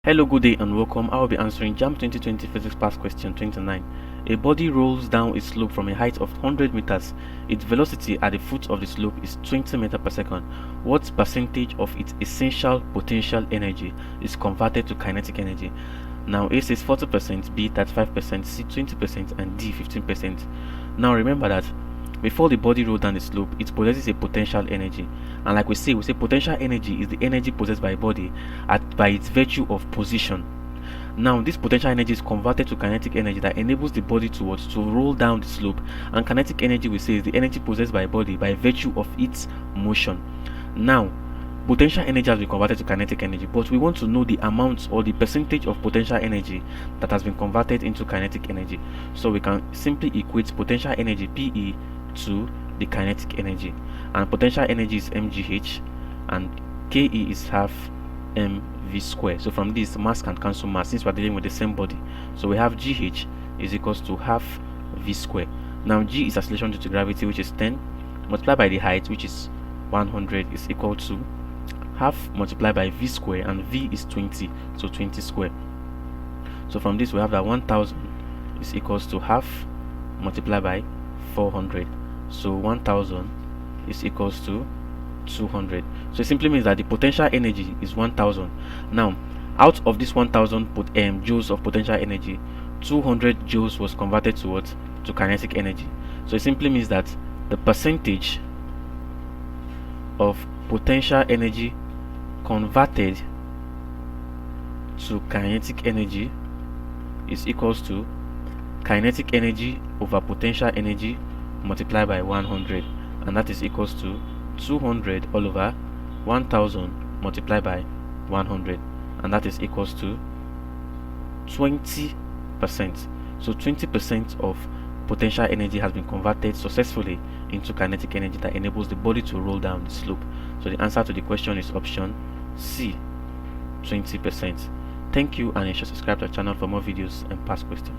Hello, good day and welcome. I will be answering JAMB 2020 Physics Past Question 29. A body rolls down a slope from a height of 100 meters. Its velocity at the foot of the slope is 20 meters per second. What percentage of its essential potential energy is converted to kinetic energy? Now A says 40%, B 35%, C 20%, and D 15%. Now remember that before the body rolls down the slope, it possesses a potential energy, and like we say potential energy is the energy possessed by a body by its virtue of position. Now this potential energy is converted to kinetic energy that enables the body to roll down the slope, and kinetic energy we say is the energy possessed by a body by virtue of its motion. Now potential energy has been converted to kinetic energy, but we want to know the amount or the percentage of potential energy that has been converted into kinetic energy. So we can simply equate potential energy PE to the kinetic energy, and potential energy is mgh and Ke is half mv square. So from this, mass can cancel mass since we're dealing with the same body. So we have gh is equals to half v square. Now g is acceleration due to gravity, which is 10, multiplied by the height, which is 100, is equal to half multiplied by v square, and v is 20, so 20 square. So from this we have that 1000 is equals to half multiplied by 400, so 1000 is equals to 200. So it simply means that the potential energy is 1000. Now out of this 1000 joules of potential energy, 200 joules was converted to what? To kinetic energy. So it simply means that the percentage of potential energy converted to kinetic energy is equals to kinetic energy over potential energy multiplied by 100, and that is equals to 200 all over 1000 multiplied by 100, and that is equals to 20%. So 20% of potential energy has been converted successfully into kinetic energy that enables the body to roll down the slope. So the answer to the question is option C, 20%. Thank you, and you should subscribe to our channel for more videos and past questions.